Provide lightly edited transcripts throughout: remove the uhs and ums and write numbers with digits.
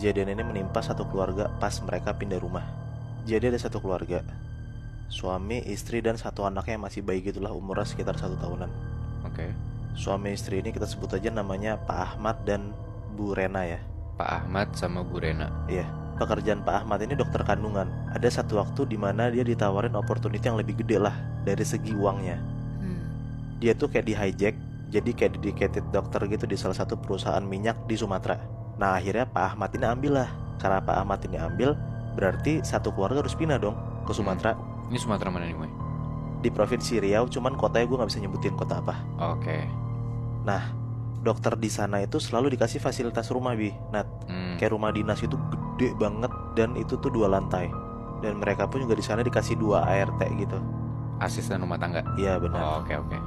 kejadian ini menimpa satu keluarga pas mereka pindah rumah. Jadi ada satu keluarga, suami, istri, dan satu anaknya yang masih bayi gitulah, umurnya sekitar 1 tahunan. Oke. Suami istri ini kita sebut aja namanya Pak Ahmad dan Bu Rena ya. Pak Ahmad sama Bu Rena. Iya, pekerjaan Pak Ahmad ini dokter kandungan. Ada satu waktu di mana dia ditawarin opportunity yang lebih gede lah dari segi uangnya. Dia tuh kayak di hijack, jadi kayak dedicated dokter gitu di salah satu perusahaan minyak di Sumatera. Nah akhirnya Pak Ahmad ini ambil lah. Karena Pak Ahmad ini ambil, berarti satu keluarga harus pindah dong ke Sumatera. Ini Sumatera mana nih, Moy? Di provinsi Riau, cuman kotanya gue gak bisa nyebutin kota apa. Oke. Nah, dokter di sana itu selalu dikasih fasilitas rumah, Bi. Nat, kayak rumah dinas itu gede banget dan itu tuh 2 lantai. Dan mereka pun juga di sana dikasih 2 ART gitu. Asisten rumah tangga. Iya benar. Oh, oke.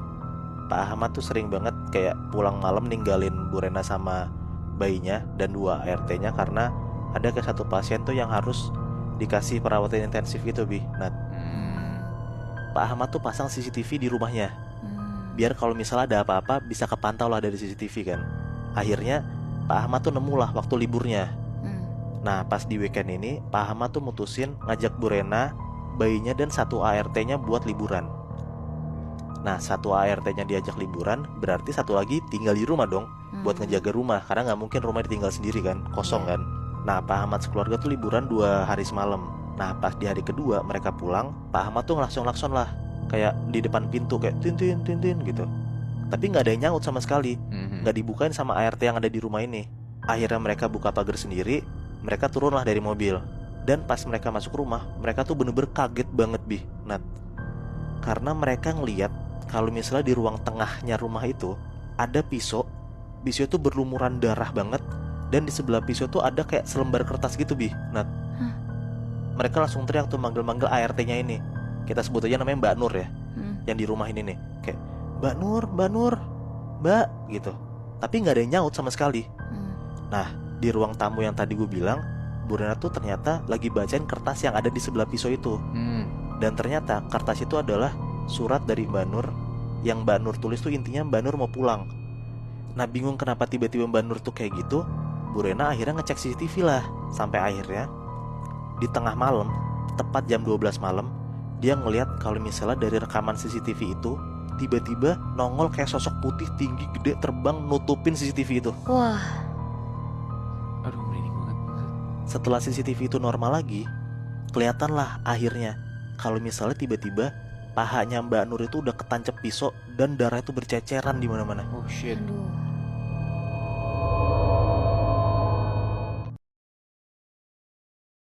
Pak Ahmad tuh sering banget kayak pulang malam ninggalin Bu Rena sama bayinya dan 2 ART-nya karena ada ke satu pasien tuh yang harus dikasih perawatan intensif gitu, Bi. Nat, Pak Ahmad tuh pasang CCTV di rumahnya. Biar kalau misalnya ada apa-apa bisa kepantau lah dari CCTV kan. Akhirnya Pak Ahmad tuh nemu lah waktu liburnya. Nah pas di weekend ini Pak Ahmad tuh mutusin ngajak Bu Rena, bayinya, dan satu ART-nya buat liburan. Nah satu ART-nya diajak liburan, berarti satu lagi tinggal di rumah dong, buat ngejaga rumah. Karena gak mungkin rumah ditinggal sendiri kan, kosong kan. Nah Pak Ahmad sekeluarga tuh liburan 2 hari semalam. Nah pas di hari kedua mereka pulang, Pak Ahmad tuh ngelakson-lakson lah, kayak di depan pintu kayak tintin gitu. Tapi nggak ada yang nyaut sama sekali, nggak dibukain sama ART yang ada di rumah ini. Akhirnya mereka buka pagar sendiri, mereka turunlah dari mobil. Dan pas mereka masuk rumah, mereka tuh bener-bener kaget banget, Bi, Nat. Karena mereka ngeliat kalau misalnya di ruang tengahnya rumah itu ada pisau itu berlumuran darah banget. Dan di sebelah pisau tuh ada kayak selembar kertas gitu, Bi, Nat. Mereka langsung teriak tuh manggil-manggil ART-nya ini. Kita sebut aja namanya Mbak Nur ya, yang di rumah ini nih. Kayak Mbak Nur, Mbak gitu. Tapi nggak ada yang nyaut sama sekali. Nah di ruang tamu yang tadi gue bilang, Bu Rena tuh ternyata lagi bacain kertas yang ada di sebelah pisau itu. Dan ternyata kertas itu adalah surat dari Mbak Nur. Yang Mbak Nur tulis tuh intinya Mbak Nur mau pulang. Nah bingung kenapa tiba-tiba Mbak Nur tuh kayak gitu, Bu Rena akhirnya ngecek CCTV lah. Sampai akhirnya di tengah malam, tepat jam 12 malam, dia ngelihat kalau misalnya dari rekaman CCTV itu tiba-tiba nongol kayak sosok putih tinggi gede terbang nutupin CCTV itu. Wah. Aduh, merinding banget. Setelah CCTV itu normal lagi, kelihatan lah akhirnya kalau misalnya tiba-tiba pahanya Mbak Nur itu udah ketancap pisau dan darah itu berceceran di mana-mana. Oh shit. Aduh.